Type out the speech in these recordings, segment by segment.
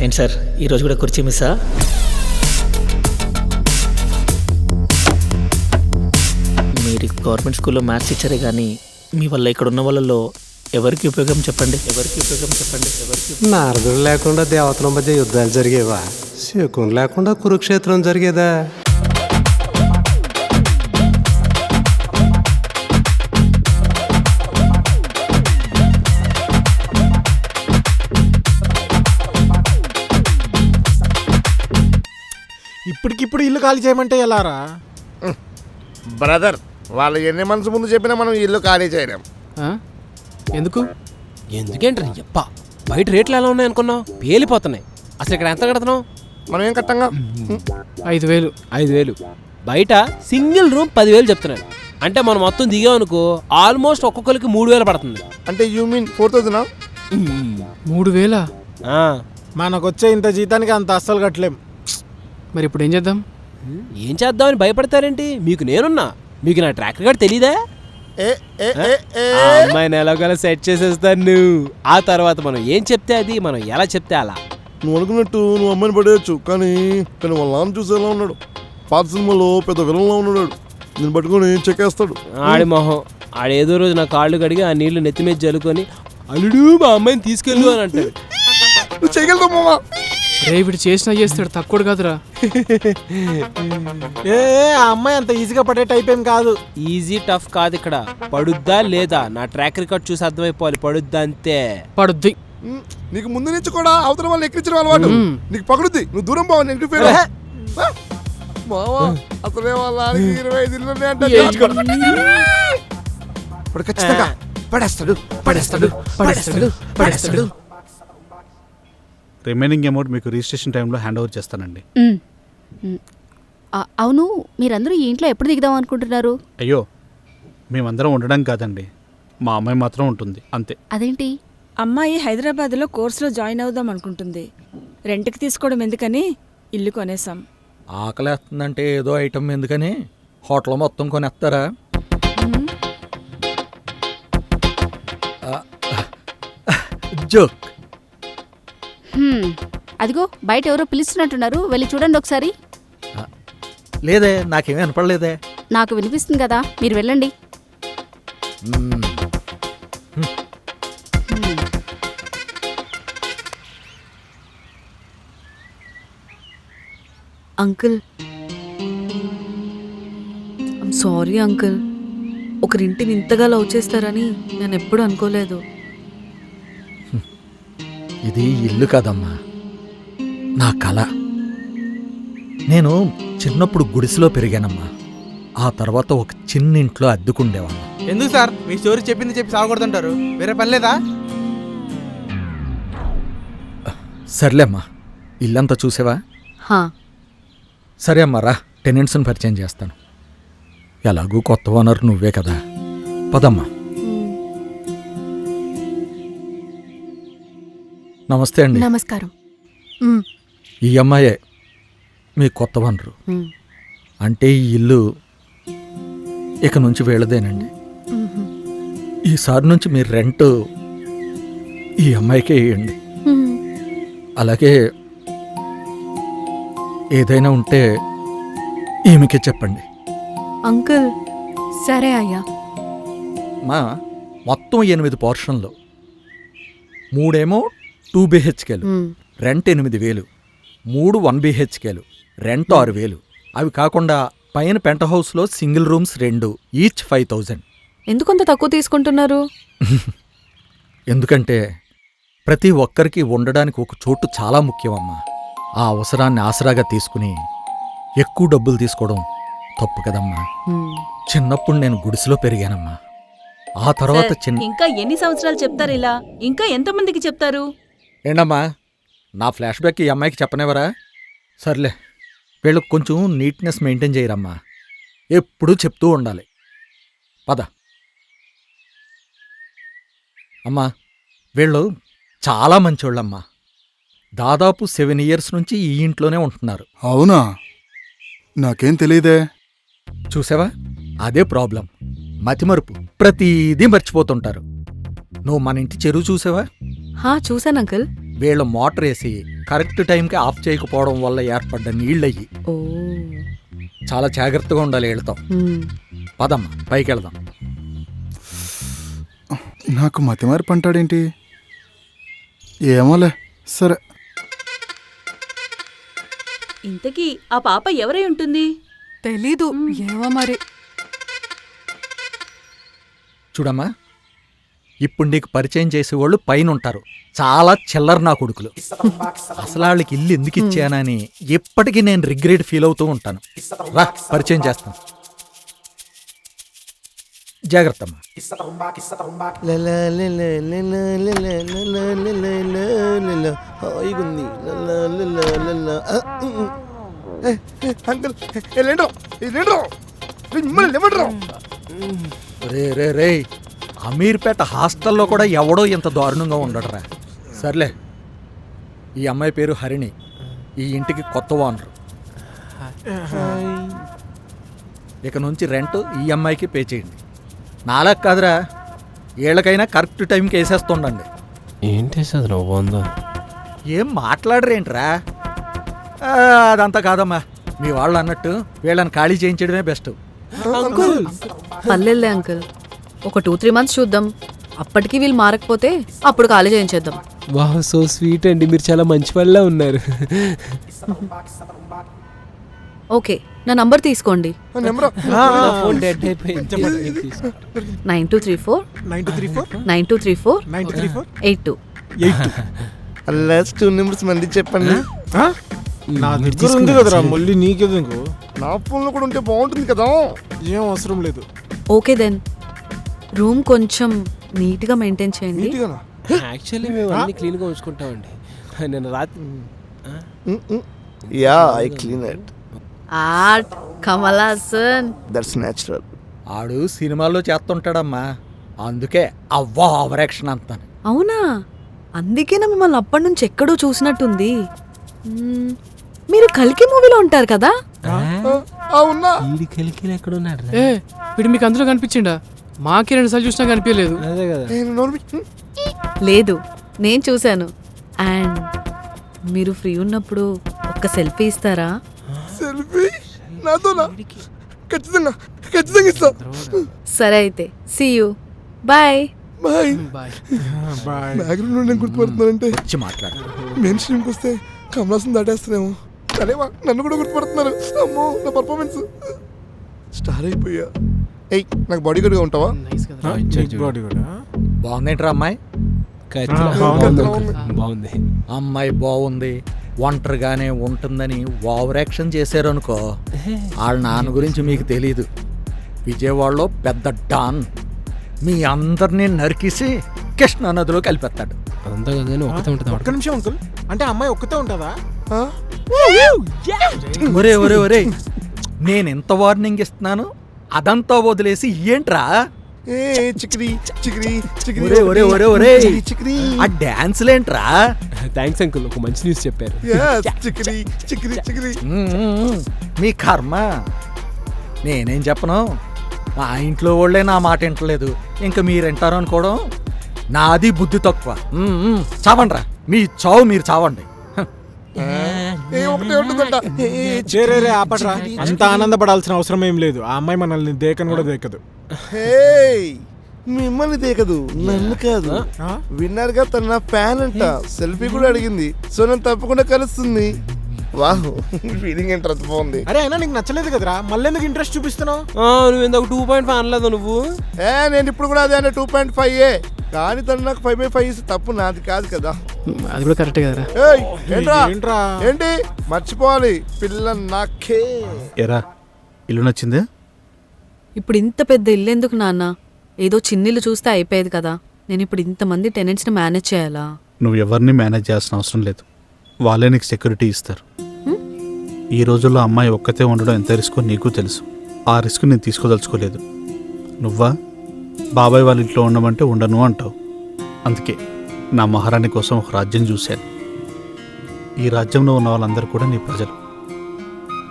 ఏంటి సార్ ఈరోజు కూడా కుర్చీ మిస్సా? మీరు గవర్నమెంట్ స్కూల్లో మ్యాథ్స్ టీచరే కానీ మీ వల్ల ఇక్కడ ఉన్న వాళ్ళలో ఎవరికి ఉపయోగం చెప్పండి? నారదుడు లేకుండా దేవతల మధ్య యుద్ధాలు జరిగేవా? శకున్ లేకుండా కురుక్షేత్రం జరిగేదా? ఇప్పటికిప్పుడు ఇల్లు ఖాళీ చేయమంటే ఎలారా? బ్రదర్, వాళ్ళు ఎన్ని మనసు ముందు చెప్పినా మనం ఇల్లు ఖాళీ చేయలేం. ఎందుకు? ఎందుకేంటారు అప్ప బయట రేట్లు ఎలా ఉన్నాయి అనుకున్నావు? పేలిపోతున్నాయి. అసలు ఇక్కడ ఎంత కడుతున్నావు? మనం ఏం కట్టంగా? 5,000. 5,000 బయట సింగిల్ రూమ్ 10,000 చెప్తున్నాడు. అంటే మనం మొత్తం దిగామనుకో ఆల్మోస్ట్ ఒక్కొక్కరికి 3,000 పడుతుంది. అంటే యూ మీన్ 4,000? 3,000? ఆ, మనకొచ్చే ఇంత జీతానికి అంత అస్సలు కట్టలేం. మరి ఇప్పుడు ఏం చేద్దాం? ఏం చేద్దామని భయపడతారేంటి? మీకు నేనున్నా. మీకు నా ట్రాక్ రికార్డ్ తెలీదా? ఏ ఏ ఏ ఏ ఆ అమ్మాయిని ఎలాగోలా సెట్ చేసేస్తాను. ఆ తర్వాత మనం ఏం చెప్తే అది, మనం ఎలా చెప్తే అలా. నువ్వు అనుకున్నట్టు నువ్వు అమ్మాయిని పడేయచ్చు, కానీ వాళ్ళ నాన్న చూసేలా ఉన్నాడు. పాత సినిమాలో పెద్ద విలన్లా ఉన్నాడు. నేను పట్టుకొని చెక్కేస్తాడు. ఆడి మొహం ఆడేదో రోజు నా కాళ్ళు కడిగి ఆ నీళ్లు నెత్తి మీద జల్లుకొని అల్లుడు మా అమ్మాయిని తీసుకెళ్ళు అని అంటాడు. నువ్వు చేయగలుగుతావు మామా. రే వీడు చేసినా చేస్తాడు, తక్కువ కాదురా. ఏ ఆ అమ్మాయి అంత ఈజీగా పడే టైప్ ఏం కాదు. ఈజీ టఫ్ కాదు ఇక్కడ. పడుద్దా లేదా నా ట్రాక్ రికార్డ్ చూసి అర్థమైపోవాలి. పడుద్దా అంతే. పడుద్ది. నీకు ముందు నుంచి కూడా అవతల వాళ్ళు ఎక్కించడం అలవాటు. నీకు పగుడుద్ది. నువ్వు దూరం పోవాలి. నెగిటివ్ ఫీల్ మావా. అసలే వాళ్ళ 25 ఇల్లు ఇప్పుడు ఖచ్చితంగా పడేస్తాడు పడేస్తాడు పడేస్తాడు పడేస్తాడు. రిమైనింగ్ అమౌంట్ మీకు రిజిస్ట్రేషన్ టైంలో హ్యాండ్ ఓవర్ చేస్తానండి. అవును, మీరందరూ ఈ ఇంట్లో ఎప్పుడు దిగుదాం అనుకుంటున్నారు? అయ్యో, మేమందరం ఉండడం కాదండి, మా అమ్మాయి మాత్రం ఉంటుంది అంతే. అదేంటి? అమ్మాయి హైదరాబాద్లో కోర్సులో జాయిన్ అవుదాం అనుకుంటుంది. రెంట్కి తీసుకోవడం ఎందుకని ఇల్లు కొనేసాం. ఆకలేస్తుందంటే ఏదో ఐటమ్ ఎందుకని హోటల్ మొత్తం కొనేస్తారా? జోక్. అదిగో బయట ఎవరో పిలుస్తున్నట్టున్నారు, వెళ్ళి చూడండి ఒకసారి. లేదే, నాకేమీ వినపడలేదే. నాకు వినిపిస్తుంది కదా, మీరు వెళ్ళండి. Uncle, I'm sorry uncle. ఒకరింటిని ఇంతగా లవ్ చేస్తారని నేను ఎప్పుడు అనుకోలేదు. ఇది ఇల్లు కాదమ్మా, నా కళ. నేను చిన్నప్పుడు గుడిసెలో పెరిగానమ్మా. ఆ తర్వాత ఒక చిన్న ఇంట్లో అద్దెకుండేవాళ్ళం. ఎందుకు సార్ మీ స్టోరీ చెప్పింది చెప్పి సాగకూడదంటారు? వేరే పని లేదా? సర్లేమ్మా, ఇల్లంతా చూసావా? హా, సరే అమ్మా, రా, టెనెంట్స్ని పరిచయం చేస్తాను. ఎలాగూ కొత్త ఓనర్ నువ్వే కదా, పదమ్మా. నమస్తే అండి. నమస్కారం. ఈ అమ్మాయే మీ కొత్త ఓనరు. అంటే ఈ ఇల్లు ఇక నుంచి వీళ్ళదేనండి. ఈసారి నుంచి మీరు రెంట్ ఈ అమ్మాయికే వేయండి. అలాగే ఏదైనా ఉంటే ఈమెకే చెప్పండి. అంకుల్. సరే అయ్యా. మా మొత్తం 8 పోర్షన్లు, 3 2 BHKలు, రెంట్ 8,000, 3 1 BHKలు, రెంట్ 6,000. అవి కాకుండా పైన పెంట్ హౌస్లో సింగిల్ రూమ్స్ 2, ఈచ్ 5,000. ఎందుకంత తక్కువ తీసుకుంటున్నారు? ఎందుకంటే ప్రతి ఒక్కరికి ఉండడానికి ఒక చోటు చాలా ముఖ్యమమ్మా. ఆ అవసరాన్ని ఆసరాగా తీసుకుని ఎక్కువ డబ్బులు తీసుకోవడం తప్పు కదమ్మా. చిన్నప్పుడు నేను గుడిసెలో పెరిగానమ్మా. ఆ తర్వాత ఇంకా ఎన్ని సంవత్సరాలు చెప్తారు ఇలా? ఇంకా ఎంతమందికి చెప్తారు? ఏంటమ్మా, నా ఫ్లాష్ బ్యాక్ ఈ అమ్మాయికి చెప్పనేవరా? సర్లే, వీళ్ళకి కొంచెం నీట్నెస్ మెయింటైన్ చేయరమ్మా. ఎప్పుడూ చెప్తూ ఉండాలి. పద అమ్మా. వీళ్ళు చాలా మంచోళ్ళమ్మా. దాదాపు 7 years నుంచి ఈ ఇంట్లోనే ఉంటున్నారు. అవునా? నాకేం తెలియదే. చూసావా, అదే ప్రాబ్లం. మతిమరుపు, ప్రతిదీ మర్చిపోతుంటారు. నువ్వు మన ఇంటి చెరువు చూసావా? హా, చూశాను అంకుల్. వీళ్ళ మోటార్ వేసి కరెక్ట్ టైంకి ఆఫ్ చేయకపోవడం వల్ల ఏర్పడ్డ నీళ్ళయ్యి. ఓ. చాలా జాగ్రత్తగా ఉండాలి వీళ్ళతో. పదమ్మా పైకి వెళ్దాం. నాకు మతిమారి పంటాడేంటి? ఏమోలే, సరే. ఇంతకీ ఆ పాప ఎవరై ఉంటుంది? తెలీదు, ఏమో మరి. చూడమ్మా, ఇప్పుడు నీకు పరిచయం చేసేవాళ్ళు పైన ఉంటారు. చాలా చిల్లర నా కొడుకులు. అసలు వాళ్ళకి ఇల్లు ఎందుకు ఇచ్చానని ఎప్పటికీ నేను రిగ్రెట్ ఫీల్ అవుతూ ఉంటాను. రా పరిచయం చేస్తాను. జాగ్రత్త అమ్మా. అంకుల్ లేండ్రో మిమ్మల్ని లేవండ్రో. రే రే రే, అమీర్పేట హాస్టల్లో కూడా ఎవడో ఇంత దారుణంగా ఉండడరా. సర్లే, ఈ అమ్మాయి పేరు హరిణి. ఈ ఇంటికి కొత్త ఓనరు. ఇక నుంచి రెంట్ ఈ అమ్మాయికి పే చేయండి. నాలా కాదురా, ఏళ్ళకైనా కరెక్ట్ టైంకి వేసేస్తుండండి. ఏంటి సార్ బాగుందా? ఏం మాట్లాడరేంట్రా? అదంతా కాదమ్మా, మీ వాళ్ళు అన్నట్టు వీళ్ళని ఖాళీ చేయించడమే బెస్ట్. పల్లెల్లే అంకుల్, ఒక 2-3 months చూద్దాం. అప్పటికి వీళ్ళు మారకపోతే అప్పుడు ఖాళీ చేయించేద్దాం. వాహ్, సో స్వీట్ అండి, మీరు చాలా మంచి వాళ్ళ ఉన్నారు. ఓకే, నా నంబర్ తీసుకోండి. నెంబర్ నా ఫోన్ డెడ్ అయిపోయింది. 9234 9234 82. లాస్ట్ 2 నెంబర్స్ మళ్ళీ చెప్పండి. నా దగ్గర ఉంది కదరా, మళ్ళీ నీకెందుకు? నా ఫోన్లో కూడా ఉంటే బాగుంటుంది కదా. ఏం అవసరం లేదు. ఓకే దెన్, రూమ్ కొంచెం నీట్గా మెయింటైన్ చేయండి. నీట్గానా? యాక్చువల్లీ మేము అన్ని క్లీన్గా ఉంచుకుంటామండి. నేను రాత్రి yeah, I clean it. Art Kamal Haasan. That's natural. ఆడు సినిమాల్లో చేస్తుంటాడమ్మా, అందుకే అవ్వా ఓవర్ యాక్షన్ అంతాను. అవునా? అందుకేనా మిమ్మల్ని అప్పటి నుంచి ఎక్కడో చూసినట్టుంది. మీరు కల్కి మూవీలో ఉంటారు కదా? అవునా? వీడి కలికి ఎక్కడ ఉన్నాడు? వీడు మీకు అందులో కనిపించిండా? మాకే 2 సార్లు చూసినా కనిపించలేదు. అదే కదా. లేదు, నేను చూశాను. అండ్ మీరు ఫ్రీ ఉన్నప్పుడు ఒక్క సెల్ఫీ ఇస్తారా? సెల్ఫీ నాతోనా? ఖచ్చితంగా ఖచ్చితంగా ఇస్తా. సరే అయితే, see you, bye. Bye. Bye. Background నేను గుర్తుపడుతున్నానంటే వచ్చి మాట్లాడు. మెయిన్ స్ట్రీమ్కి వస్తే కమలాసం దాటేస్తున్నాము. సరేవా, నన్ను కూడా గుర్తుపడుతున్నారు. అమ్మో, నా పర్ఫార్మెన్స్ స్టార్ అయిపోయా. ఏయ్, నాకు బాడీ గార్డ్గా ఉంటావా? బాగుందేంట్రా అమ్మాయి? బాగుంది. అమ్మాయి బాగుంది, ఒంటరిగానే ఉంటుందని ఓవర్ యాక్షన్ చేశారనుకో, వాళ్ళ నాన్న గురించి మీకు తెలీదు. విజయవాడలో పెద్ద డాన్, మీ అందరినీ నరికేసి కృష్ణా నదిలో కలిపేస్తాడు. అంతా కదా, ఒకటే ఉంటుంది. ఒక్క నిమిషం అంకుల్, అంటే అమ్మాయి ఒక్కతే ఉంటుందా? ఒరే ఒరే ఒరే, నేను ఎంత వార్నింగ్ ఇస్తున్నాను, అదంతా వదిలేసి ఏంట్రా చిక్రీ చిక్రీ చిక్రీ ఒరే ఒరే ఒరే ఒరే, చిక్రీ ఆ డాన్స్లేంట్రా? థ్యాంక్స్ అంకుల్, ఒక మంచి న్యూస్ చెప్పారు. చిక్రీ చిక్రీ చిక్రీ. మీ కర్మ, నేనేం చెప్పను. మా ఇంట్లో వాళ్ళే నా మాట వింటలేదు, ఇంకా మీరింటారు అనుకోవడం నాది బుద్ధి తక్కువ. చావండ్రా, మీ చావు మీరు చావండి. ఒకటే ఉంటుందంట. రే ఆపట్రా, అంత ఆనందపడాల్సిన అవసరం ఏం లేదు. ఆ అమ్మాయి మనల్ని దేకను కూడా దేకదు. మిమ్మల్ని దేకదు, నన్ను కాదు. విన్నారుగా, తన నా ఫ్యాన్ అంట. సెల్ఫీ కూడా అడిగింది. సో నన్ను తప్పకుండా కలుస్తుంది. వాహ్, ఫీలింగ్ ఏంటి అంత బాగుంది. అరే అయినా నీకు నచ్చలేదు కదరా, మళ్ళీ ఎందుకు ఇంట్రెస్ట్ చూపిస్తున్నావు? నువ్వు ఎందుకు 2.5 అనలేదు నువ్వు? నేను ఇప్పుడు కూడా అదే అంటే 2.5 కానీ తను నాకు 5/5 తప్పు నాది కాదు కదా. అది కూడా కరెక్ట్ కదరా. ఏంట్రా ఏంటి మర్చిపోవాలి, పిల్ల నాకే. ఎరా, ఇల్లు నచ్చిందే? ఇప్పుడు ఇంత పెద్ద ఇల్లు ఎందుకు నాన్న? ఏదో చిన్నిల్లు చూస్తే అయిపోయేది కదా. నేను ఇప్పుడు ఇంతమంది టెనెంట్స్ని మేనేజ్ చేయాలా? నువ్వు ఎవరిని మేనేజ్ చేయాల్సిన అవసరం లేదు, వాళ్ళే నీకు సెక్యూరిటీ ఇస్తారు. ఈ రోజుల్లో అమ్మాయి ఒక్కతే ఉండడం ఎంత రిస్కో నీకు తెలుసు. ఆ రిస్క్ నేను తీసుకోదలుచుకోలేదు. నువ్వా బాబాయ్ వాళ్ళ ఇంట్లో ఉండమంటే ఉండను అంటావు. అందుకే నా మహారాణి కోసం ఒక రాజ్యం చూశాను. ఈ రాజ్యంలో ఉన్న వాళ్ళందరూ కూడా నీ ప్రజలు.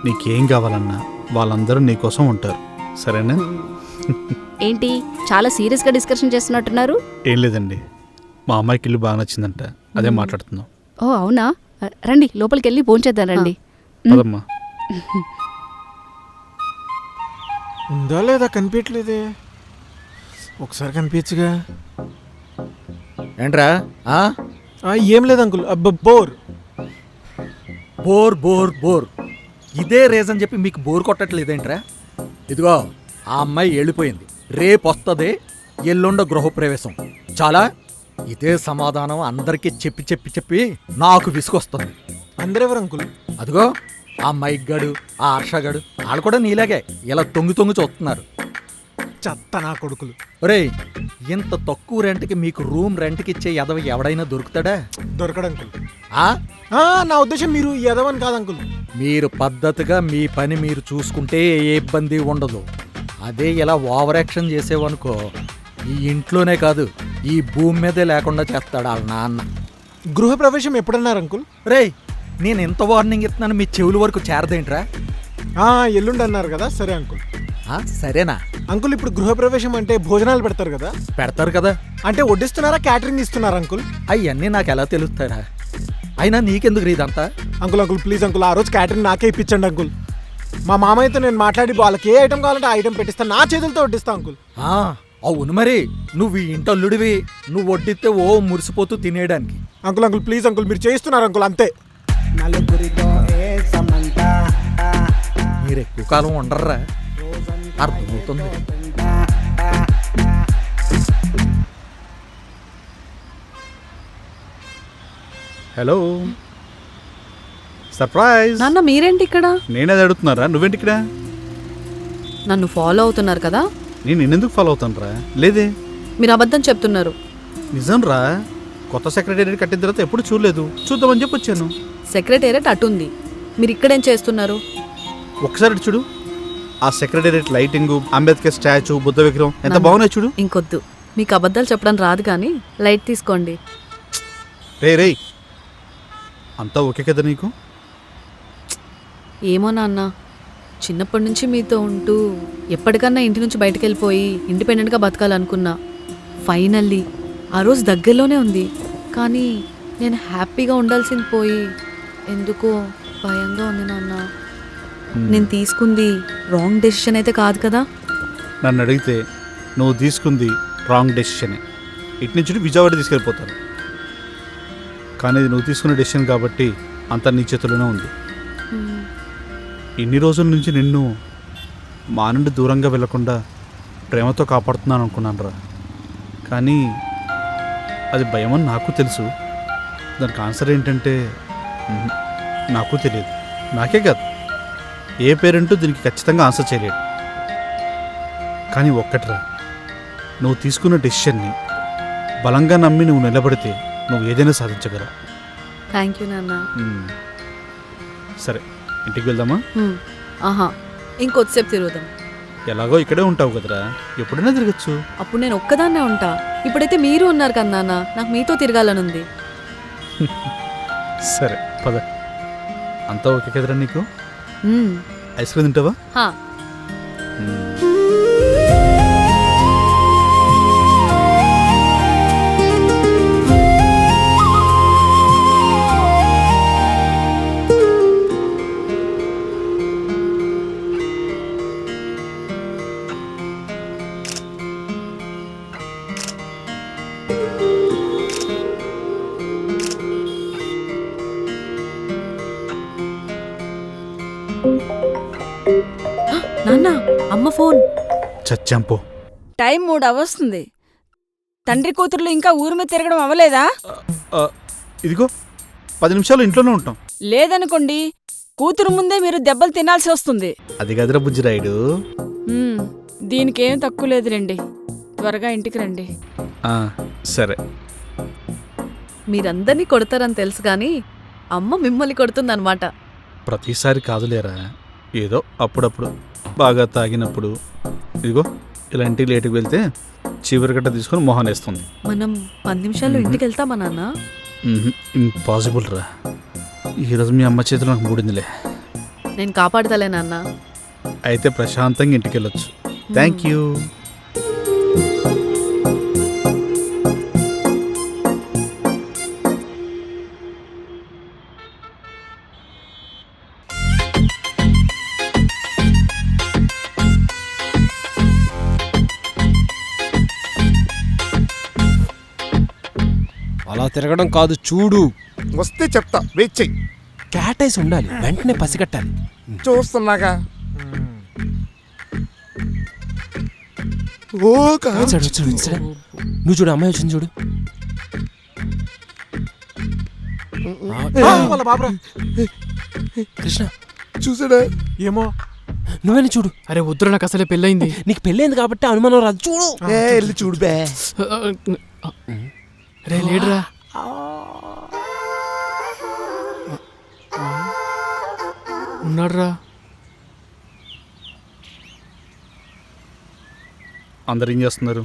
నీకేం కావాలన్నా వాళ్ళందరూ నీ కోసం ఉంటారు, సరేనా? ఏంటి చాలా సీరియస్గా డిస్కషన్ చేస్తున్నట్టున్నారు? ఏం లేదండి, మా అమ్మాయికి ఇల్లు బాగా నచ్చిందంట, అదే మాట్లాడుతున్నాం. ఓ అవునా? రండి లోపలికి వెళ్ళి భోంచేద్దాం రండి. పదమ్మా. ఉందా లేదా కనిపించలేదే, ఒకసారి కనిపించగా. ఏంట్రా ఆ? ఏం లేదు uncle, bore. Bore bore bore ఇదే రీజన్ చెప్పి మీకు బోర్ కొట్టట్లేదేంట్రా? ఇదిగో ఆ అమ్మాయి వెళ్ళిపోయింది, రేపు వస్తుంది, ఎల్లుండ గృహప్రవేశం. చాలా ఇదే సమాధానం అందరికీ చెప్పి చెప్పి చెప్పి నాకు విసుకొస్తుంది. అందరెవరు అంకుల్? అదిగో ఆ మైక్ గడు, ఆ హర్షగాడు, వాళ్ళు కూడా నీలాగే ఇలా తొంగి తొంగి చూస్తున్నారు. చెత్త నా కొడుకులు. ఒరేయ్, ఇంత తక్కువ రెంట్కి మీకు రూమ్ రెంట్కి ఇచ్చే ఎదవ ఎవడైనా దొరుకుతాడా? దొరకడు అంకుల్. ఆ? నా ఉద్దేశం మీరు ఎదవని కాదు అంకుల్. మీరు పద్ధతిగా మీ పని మీరు చూసుకుంటే ఏ ఇబ్బంది ఉండదు. అదే ఇలా ఓవర్ యాక్షన్ చేసేవనుకో, ఈ ఇంట్లోనే కాదు ఈ భూమి మీదే లేకుండా చేస్తాడు వాళ్ళ నాన్న. గృహప్రవేశం ఎప్పుడన్నారు అంకుల్? రేయ్, నేను ఎంత వార్నింగ్ ఇస్తున్నాను, మీ చెవుల వరకు చేరదేంట్రా? ఎల్లుండి అన్నారు కదా. సరే అంకుల్. సరేనా అంకుల్, ఇప్పుడు గృహప్రవేశం అంటే భోజనాలు పెడతారు కదా? పెడతారు కదా. అంటే వడ్డిస్తున్నారా, క్యాటరింగ్ ఇస్తున్నారా అంకుల్? అవన్నీ నాకు ఎలా తెలుస్తారా? అయినా నీకెందుకు ఇదంతా? అంకుల్ అంకుల్ ప్లీజ్ అంకుల్, ఆ రోజు క్యాటరింగ్ నాకే ఇప్పించండి అంకుల్. మా మామయ్యతో నేను మాట్లాడి వాళ్ళకి ఏ ఐటమ్ కావాలంటే ఆ ఐటమ్ పెట్టిస్తాను, నా చేతులతో వడ్డిస్తా అంకుల్. అవును మరి, నువ్వు ఈ ఇంటల్లుడివి, నువ్వు వడ్డిస్తే ఓ మురిసిపోతూ తినేయడానికి. అంకుల్ అంకుల్ ప్లీజ్ అంకుల్, మీరు చేయిస్తున్నారు అంకుల్ అంతే. మీరు ఎక్కువ కాలం ఉండర్రా, అర్థమవుతుంది. Hello, surprise. నాన్న మీరేంటి ఇక్కడ? నేనేది అడుగుతున్నారా, నువ్వేంటి ఇక్కడ? నన్ను ఫాలో అవుతున్నారు కదా? నేను నిన్నెందుకు ఫాలో అవుతాను రా? లేదే, మీరు అబద్ధం చెప్తున్నారు. నిజం రా. కొత్త సెక్రటేరియట్ కట్టిన తర్వాత ఎప్పుడు చూడలేదు, చూద్దామని చెప్పి వచ్చాను. సెక్రటేరియట్ అటుంది, మీరు ఇక్కడేం చేస్తున్నారు? ఒకసారి ఇటు చూడు, ఆ secretariat lighting, Ambedkar statue, Buddha విగ్రహం ఎంత బాగున్నాయి చూడు. ఇంకొద్దు, మీకు అబద్ధాలు చెప్పడం రాదు కానీ లైట్ తీసుకోండి. రే అంతా ఓకే కదా నీకు? ఏమో నాన్న, చిన్నప్పటి నుంచి మీతో ఉంటూ ఎప్పటికన్నా ఇంటి నుంచి బయటకు వెళ్ళిపోయి ఇండిపెండెంట్గా బతకాలనుకున్నా. ఫైనల్లీ ఆ రోజు దగ్గరలోనే ఉంది, కానీ నేను హ్యాపీగా ఉండాల్సింది పోయి ఎందుకో భయంగా ఉంది నాన్న. నేను తీసుకుంది రాంగ్ డెసిషన్ అయితే కాదు కదా? నన్ను అడిగితే నువ్వు తీసుకుంది రాంగ్ డెసిషనే. ఇటు నుంచి విజయవాడ తీసుకెళ్ళిపోతాను, కానీ ఇది నువ్వు తీసుకున్న డెసిషన్ కాబట్టి అంతా నీ చేతిలోనే ఉంది. ఇన్ని రోజుల నుంచి నిన్ను మా నుండి దూరంగా వెళ్లకుండా ప్రేమతో కాపాడుతున్నాను అనుకున్నాను రా, కానీ అది భయమని నాకు తెలుసు. దానికి ఆన్సర్ ఏంటంటే నాకు తెలియదు. నాకే కాదు, ఏ పేరెంటు దీనికి ఖచ్చితంగా ఆన్సర్ చేయలేడు. కానీ ఒక్కట్రా, నువ్వు తీసుకున్న డెసిషన్ని బలంగా నమ్మి నువ్వు నిలబడితే నువ్వు ఏదైనా సాధించగలవు. థ్యాంక్ యూ నాన్న. సరే, ఇంటికి వెళ్దామా? ఆహా, ఇంకొద్దిసేపు తిరుగుదాం. ఎలాగో ఇక్కడే ఉంటావు కదరా, ఎప్పుడైనా తిరగచ్చు. అప్పుడు నేను ఒక్కదాన్నే ఉంటా. ఇప్పుడైతే మీరు ఉన్నారు కదా నాన్న, నాకు మీతో తిరగాలనుంది. సరే పద. అంతా ఓకే కదరా నీకు? ఐస్ క్రీమ్ తింటావా? నాన్న, అమ్మ ఫోన్. చచ్చాంపో. టైం 3 అవర్స్తుంది. తండ్రి కూతుర్లు ఇంకా ఊరి మీద తిరగడం అవ్వలేదా? ఇదిగో 10 నిమిషాలు ఇంట్లోనే ఉంటాం. లేదనుకోండి, కూతురు ముందే మీరు దెబ్బలు తినాల్సి వస్తుంది. అది గదిరా బుజ్జిరాయుడు. దీనికేం తక్కువ లేదులేండి. త్వరగా ఇంటికి రండి. సరే. మీరందరినీ కొడతారని తెలుసు కానీ అమ్మ మిమ్మల్ని కొడుతుందన్నమాట. ప్రతిసారి కాదులేరా, ఏదో అప్పుడప్పుడు బాగా తాగినప్పుడు. ఇదిగో ఇలాంటి లేటుకు వెళ్తే చీవరిగట్ట తీసుకొని మొహన్ వేస్తుంది. మనం 10 నిమిషాల్లో ఇంటికి వెళ్తామా నాన్న? ఇంపాసిబుల్ రా, ఈరోజు మీ అమ్మ చేతిలో నాకు మూడిందిలే. నేను కాపాడతలే నాన్న. అయితే ప్రశాంతంగా ఇంటికి వెళ్ళొచ్చు. Thank you. తిరగడం కాదు చూడు. వస్తే చెప్తా, వెయిట్ చెయ్యి. క్యాట్ ఐస్ ఉండాలి, వెంటనే పసిగట్టాలి. చూస్తున్నాగా. ఓ వచ్చాడు, వచ్చాడు, వచ్చాడు. నువ్వు చూడు, అమ్మాయి వచ్చింది చూడు. వాళ్ళ బాబురా. కృష్ణ చూసాడా? ఏమో. నువ్వేనా చూడు. అరే వద్దురా, నాకు అసలే పెళ్ళయింది. నీకు పెళ్ళైంది కాబట్టి అనుమానం రాదు, చూడు. వెళ్ళి చూడు బే. రే లేడురా. ఉన్నాడురా. అందరు ఏం చేస్తున్నారు?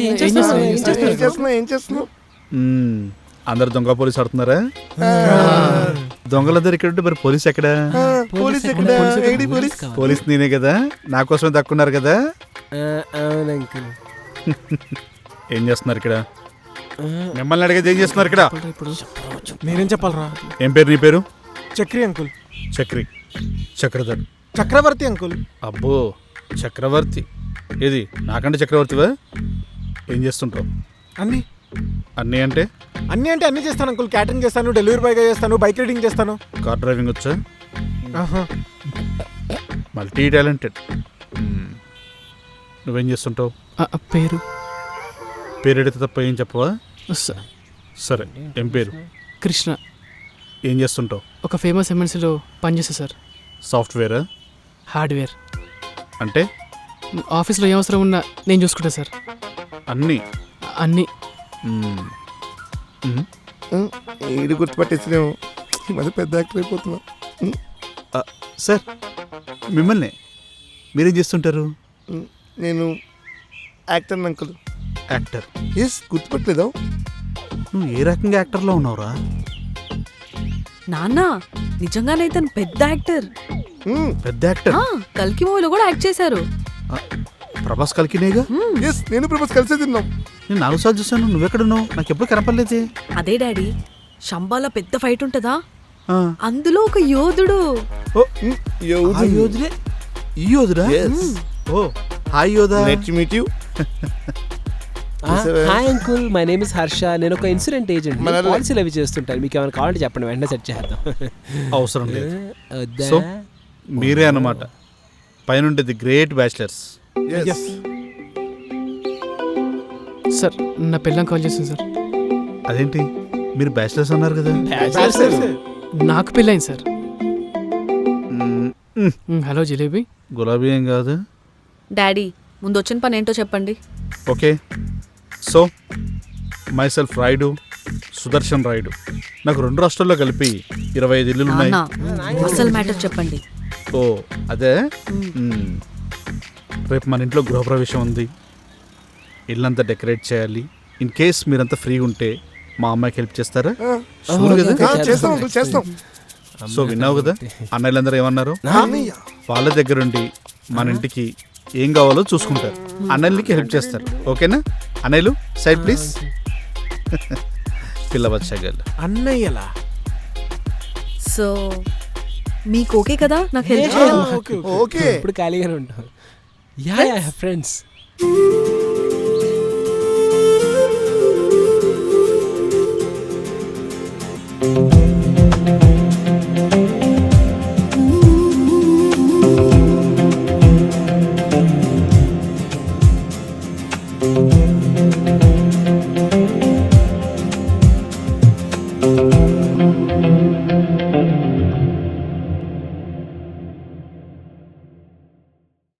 ఏం చేస్తున్నావు? ఏం చేస్తున్నావు? అందరు దొంగ పోలీసు ఆడుతున్నారా? దొంగలందరూ ఇక్కడ ఉంటే మరి పోలీస్ ఎక్కడా? పోలీస్ ఎక్కడ? AD police? పోలీస్ నేనే కదా, నా కోసమే దక్కున్నారు కదా. అవును అంకుల్. ఏం చేస్తున్నారు ఇక్కడ? మిమ్మల్ని అడిగేది ఏం చేస్తున్నారు ఇక్కడ? నేనేం చెప్పాలరా? ఏం పేరు నీ పేరు? చక్రి అంకుల్. చక్రి, చక్రధర్, చక్రవర్తి అంకుల్. అబ్బో చక్రవర్తి. ఏది నాకంటే చక్రవర్తివా? ఏం చేస్తుంటావు? అన్నీ అన్నీ అంటే? అన్నీ అంటే అన్నీ చేస్తాను అంకుల్. క్యాటరింగ్ చేస్తాను, డెలివరీ బాయ్గా చేస్తాను, బైక్ రైడింగ్ చేస్తాను. కార్ డ్రైవింగ్ వచ్చా? ఆహా. Multi talented. నువ్వేం చేస్తుంటావు? పేరు పేరెడితే తప్ప ఏం చెప్పవా? సరే, ఏం పేరు? కృష్ణ. ఏం చేస్తుంటావు? ఒక ఫేమస్ ఎంఎన్సీలో పనిచేస్తా సార్. సాఫ్ట్వేరా? హార్డ్వేర్. అంటే? ఆఫీస్లో ఏ అవసరం ఉన్నా నేను చూసుకుంటా సార్. అన్నీ? అన్నీ. ఏడు గుర్తుపట్టేసినేమో. ఈ మధ్య పెద్ద యాక్టర్ అయిపోతున్నా. సార్ మిమ్మల్ని మీరేం చేస్తుంటారు? నేను యాక్టర్ అంకుల్. యాక్టర్? ఎస్, గుర్తుపట్టలేదా? నువ్వు ఏ రకంగా యాక్టర్లో ఉన్నావురా? నాన్న నిజంగానైతే తను పెద్ద యాక్టర్. పెద్ద యాక్టర్? కల్కి మూవీలో కూడా యాక్ట్ చేశారు. ప్రభాస్ కల్కినేగా? ఎస్, నేను ప్రభాస్ కలిసే తిన్నాం. నేను 4 సార్లు చూసాను. నువ్వెక్కడున్నావు? నాకు ఎప్పుడు కనపడలేదే. అదే డాడీ, శంబాల పెద్ద ఫైట్ ఉంటుందా, అందులో ఒక యోధుడు. యోధుడే? ఈ యోధుడా? ఓ హాయ్ యోధా. Let's meet you. Hi uncle, my name is Harsha. నేను ఒక ఇన్సూరెన్స్ ఏజెంట్. పాలసీలు అవి చేస్తుంటాను. మీకు ఏమైనా కావాలంటే చెప్పండి, వెంటనే సెట్ చేద్దాం. అవసరం లేదు. సో మీరే అన్నమాట పైన ది గ్రేట్ బ్యాచిలర్స్. సార్ నా పిల్లని కాల్ చేస్తాను సార్. అదేంటి మీరు బ్యాచిలర్స్ అన్నారు కదా? నాకు పెళ్ళైంది సార్. హలో జిలేబీ. గులాబీ ఏం కాదు. డాడీ ముందు వచ్చిన పని ఏంటో చెప్పండి. Okay, so my self Rayudu, Sudarshan Rayudu. నాకు 2 రాష్ట్రాల్లో కలిపి 25 ఇల్లులు ఉన్నాయి. అసలు మ్యాటర్ చెప్పండి. ఓ అదే, రేపు మన ఇంట్లో గృహప్రవేశం ఉంది. ఇల్లంతా డెకరేట్ చేయాలి. ఇన్ కేస్ మీరంతా ఫ్రీగా ఉంటే మా అమ్మాయికి హెల్ప్ చేస్తారా? షూర్ కదా? చేస్తాం. సో విన్నావు కదా అన్నయ్యలందరూ ఏమన్నారు? వాళ్ళ దగ్గరుండి మన ఇంటికి ఏం కావాలో చూసుకుంటారు, అన్నయ్యలకి హెల్ప్ చేస్తారు. ఓకేనా? అన్నయ్యలు సైడ్ ప్లీజ్. పిల్ల వచ్చాగల అన్నయ్యలా. సో మీకు ఓకే కదా నాకు హెల్ప్ చేయాలి? ఓకే, ఇప్పుడు ఖాళీగానే ఉంటాం. Yeah friends.